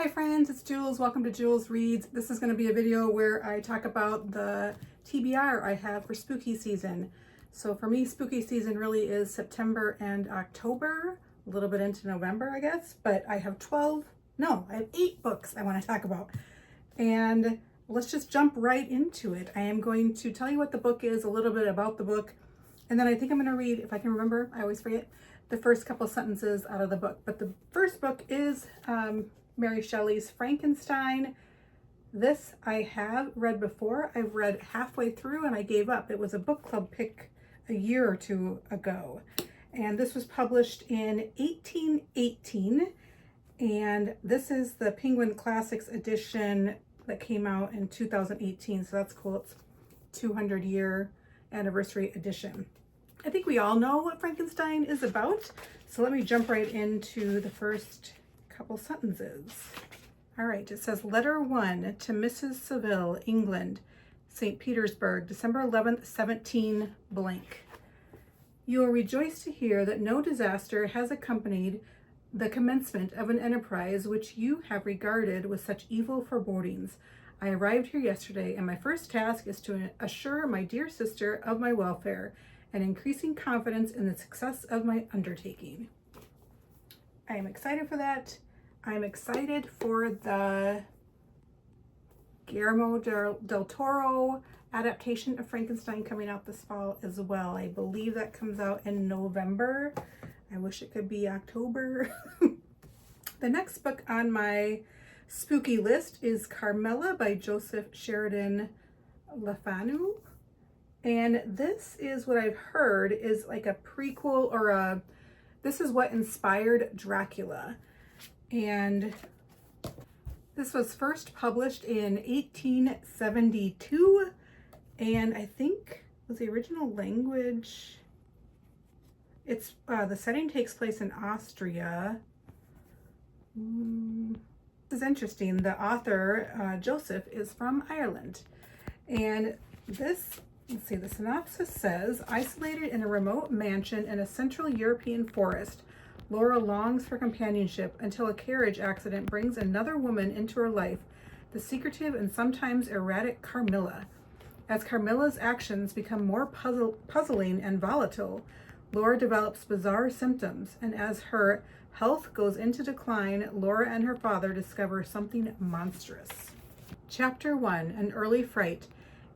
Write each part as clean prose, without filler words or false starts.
Hi friends, it's Jules. Welcome to Jules Reads. This is going to be a video where I talk about the TBR I have for spooky season. So for me, spooky season really is September and October, a little bit into November, I guess, but I have I have 8 books I want to talk about. And let's just jump right into it. I am going to tell you what the book is, a little bit about the book, and then I think I'm going to read, if I can remember, I always forget, the first couple sentences out of the book. But the first book is Mary Shelley's Frankenstein. This I have read before. I've read halfway through and I gave up. It was a book club pick a year or two ago. And this was published in 1818. And this is the Penguin Classics edition that came out in 2018. So that's cool. It's 200-year anniversary edition. I think we all know what Frankenstein is about. So let me jump right into the first couple sentences. All right, it says, Letter 1 to Mrs. Saville, England, St. Petersburg, December 11th, 17 blank. You will rejoice to hear that no disaster has accompanied the commencement of an enterprise which you have regarded with such evil forebodings. I arrived here yesterday, and my first task is to assure my dear sister of my welfare and increasing confidence in the success of my undertaking. I am excited for that. I'm excited for the Guillermo del Toro adaptation of Frankenstein coming out this fall as well. I believe that comes out in November. I wish it could be October. The next book on my spooky list is Carmilla by Joseph Sheridan Le Fanu. And this is what I've heard is like a prequel or this is what inspired Dracula. And this was first published in 1872. And I think was the original language. It's the setting takes place in Austria. This is interesting. The author, Joseph, is from Ireland. And this, let's see, the synopsis says, isolated in a remote mansion in a central European forest, Laura longs for companionship until a carriage accident brings another woman into her life, the secretive and sometimes erratic Carmilla. As Carmilla's actions become more puzzling and volatile, Laura develops bizarre symptoms, and as her health goes into decline, Laura and her father discover something monstrous. Chapter 1, An Early Fright.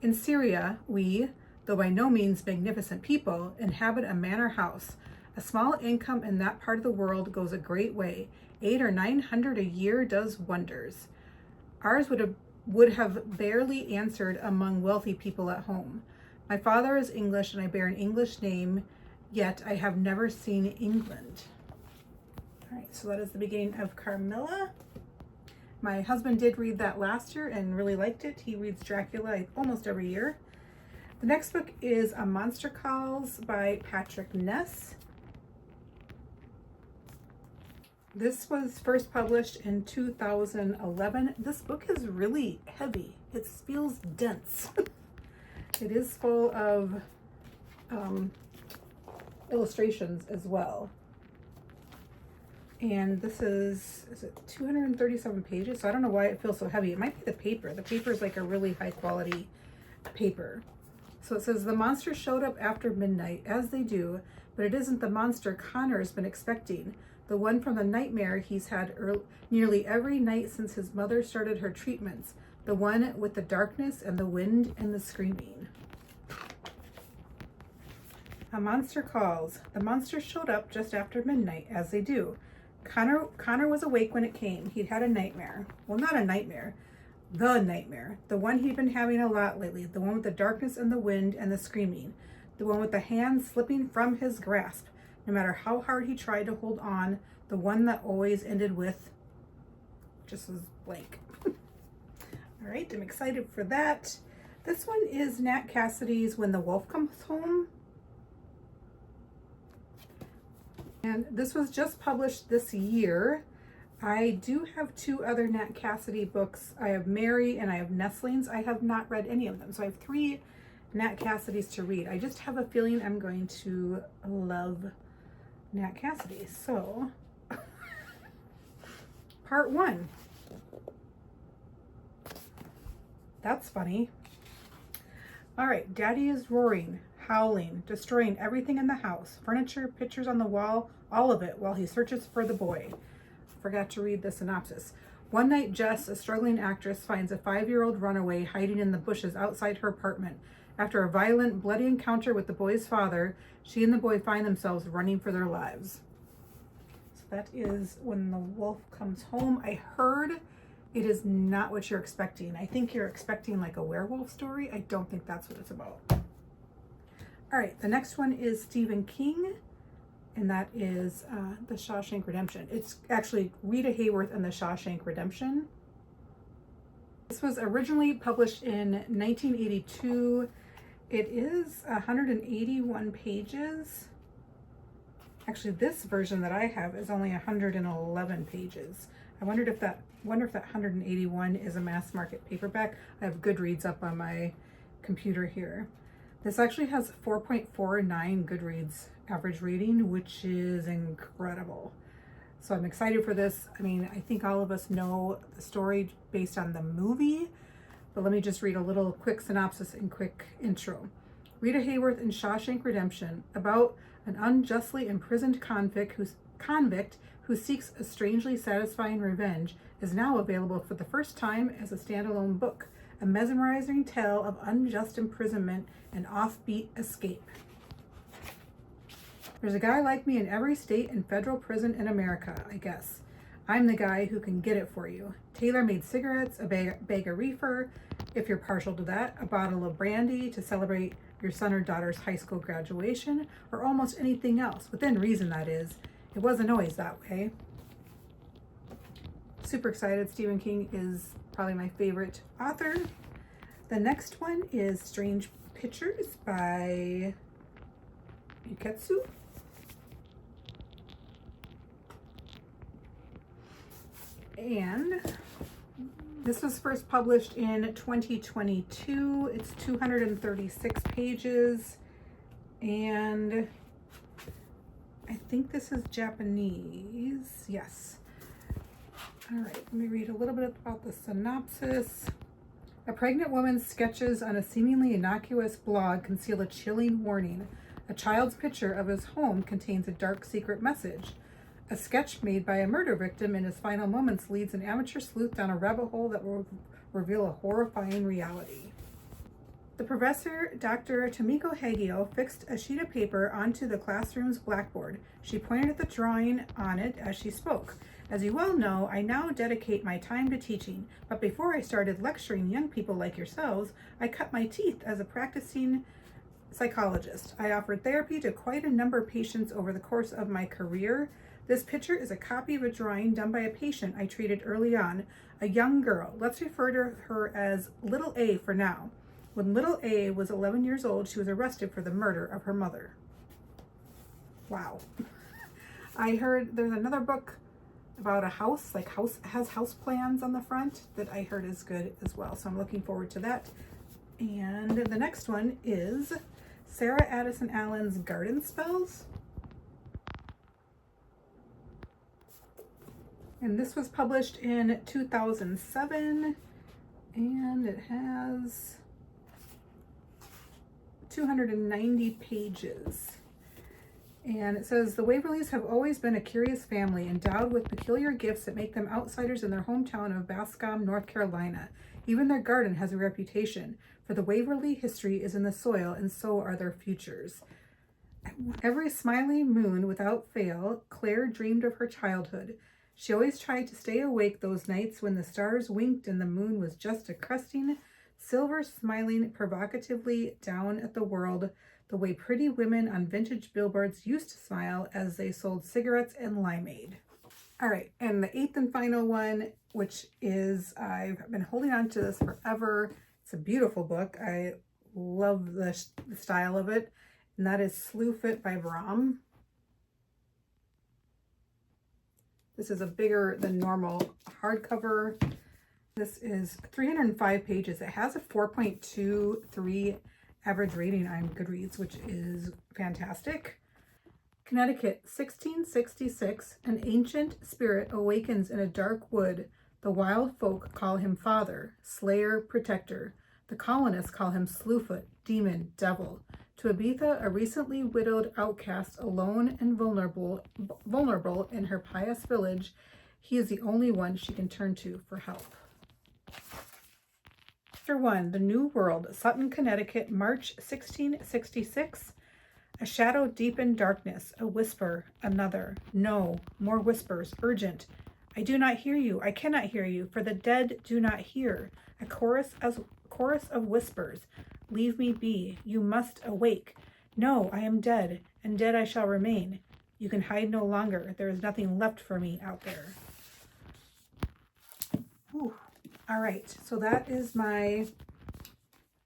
In Syria, we, though by no means magnificent people, inhabit a manor house. A small income in that part of the world goes a great way. 800 or 900 a year does wonders. Ours would have barely answered among wealthy people at home. My father is English and I bear an English name, yet I have never seen England. All right, so that is the beginning of Carmilla. My husband did read that last year and really liked it. He reads Dracula almost every year. The next book is A Monster Calls by Patrick Ness. This was first published in 2011. This book is really heavy. It feels dense. It is full of illustrations as well. And this is it 237 pages? So I don't know why it feels so heavy. It might be the paper. The paper is like a really high quality paper. So it says, the monster showed up after midnight, as they do, but it isn't the monster Connor has been expecting. The one from the nightmare he's had nearly every night since his mother started her treatments. The one with the darkness and the wind and the screaming. A Monster Calls. The monster showed up just after midnight, as they do. Connor was awake when it came. He'd had a nightmare. Well, not a nightmare. The nightmare. The one he'd been having a lot lately. The one with the darkness and the wind and the screaming. The one with the hand slipping from his grasp. No matter how hard he tried to hold on. The one that always ended with just was blank. All right, I'm excited for that. This one is Nat Cassidy's When the Wolf Comes Home. And this was just published this year. I do have 2 other Nat Cassidy books. I have Mary and I have Nestlings. I have not read any of them. So I have 3 Nat Cassidys to read. I just have a feeling I'm going to love Nat Cassidy. So, part 1. That's funny. All right, Daddy is roaring, howling, destroying everything in the house, furniture, pictures on the wall, all of it, while he searches for the boy. Forgot to read the synopsis. One night, Jess, a struggling actress, finds a 5-year-old runaway hiding in the bushes outside her apartment. After a violent, bloody encounter with the boy's father, she and the boy find themselves running for their lives. So that is When the Wolf Comes Home. I heard it is not what you're expecting. I think you're expecting like a werewolf story. I don't think that's what it's about. All right, the next one is Stephen King, and that is The Shawshank Redemption. It's actually Rita Hayworth and The Shawshank Redemption. This was originally published in 1982. It is 181 pages. Actually, this version that I have is only 111 pages. I wonder if that 181 is a mass market paperback. I have Goodreads up on my computer here. This actually has 4.49 Goodreads average rating, which is incredible. So I'm excited for this. I mean, I think all of us know the story based on the movie, but let me just read a little quick synopsis and quick intro. Rita Hayworth in Shawshank Redemption, about an unjustly imprisoned convict who seeks a strangely satisfying revenge, is now available for the first time as a standalone book, a mesmerizing tale of unjust imprisonment and offbeat escape. There's a guy like me in every state and federal prison in America, I guess. I'm the guy who can get it for you. Tailor-made cigarettes, a bag of reefer, if you're partial to that, a bottle of brandy to celebrate your son or daughter's high school graduation, or almost anything else, within reason that is. It wasn't always that way. Super excited. Stephen King is probably my favorite author. The next one is Strange Pictures by Uketsu. And this was first published in 2022. It's 236 pages, and I think this is Japanese. Yes. All right, let me read a little bit about the synopsis. A pregnant woman's sketches on a seemingly innocuous blog conceal a chilling warning. A child's picture of his home contains a dark secret message. A sketch made by a murder victim in his final moments leads an amateur sleuth down a rabbit hole that will reveal a horrifying reality. The professor, Dr. Tomiko Hagio, fixed a sheet of paper onto the classroom's blackboard. She pointed at the drawing on it as she spoke. As you well know, I now dedicate my time to teaching, but before I started lecturing young people like yourselves, I cut my teeth as a practicing psychologist. I offered therapy to quite a number of patients over the course of my career. This picture is a copy of a drawing done by a patient I treated early on, a young girl. Let's refer to her as Little A for now. When Little A was 11 years old, she was arrested for the murder of her mother. Wow. I heard there's another book about a house, has house plans on the front, that I heard is good as well. So I'm looking forward to that. And the next one is Sarah Addison Allen's Garden Spells. And this was published in 2007, and it has 290 pages. And it says, the Waverleys have always been a curious family, endowed with peculiar gifts that make them outsiders in their hometown of Bascom, North Carolina. Even their garden has a reputation, for the Waverly history is in the soil, and so are their futures. Every smiling moon without fail, Claire dreamed of her childhood. She always tried to stay awake those nights when the stars winked and the moon was just a cresting silver, smiling provocatively down at the world, the way pretty women on vintage billboards used to smile as they sold cigarettes and limeade. All right, and the eighth and final one, which is, I've been holding on to this forever. It's a beautiful book. I love the style of it, and that is Slewfoot by Bram. This is a bigger than normal hardcover. This is 305 pages. It has a 4.23 average rating on Goodreads, which is fantastic. Connecticut, 1666. An ancient spirit awakens in a dark wood. The wild folk call him father, slayer, protector. The colonists call him slewfoot, demon, devil. To Abitha, a recently widowed outcast, alone and vulnerable in her pious village, he is the only one she can turn to for help. Chapter 1, The New World, Sutton, Connecticut, March 1666. A shadow deepened darkness, a whisper, another. No, more whispers, urgent. I do not hear you, I cannot hear you, for the dead do not hear. A chorus of whispers. Leave me be, you must awake. No, I am dead, and dead I shall remain. You can hide no longer, there is nothing left for me out there. Ooh. All right, so that is my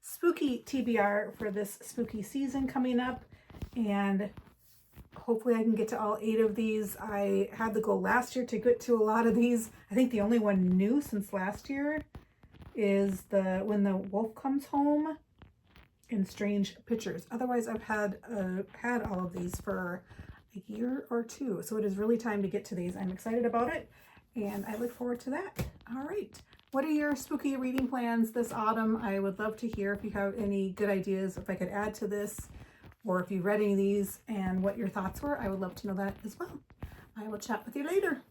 spooky TBR for this spooky season coming up, and hopefully I can get to all 8 of these. I had the goal last year to get to a lot of these. I think the only one new since last year is When the Wolf Comes Home and Strange Pictures. Otherwise, I've had all of these for a year or 2, so it is really time to get to these. I'm excited about it, and I look forward to that. All right. What are your spooky reading plans this autumn? I would love to hear if you have any good ideas, if I could add to this, or if you read any of these and what your thoughts were. I would love to know that as well. I will chat with you later.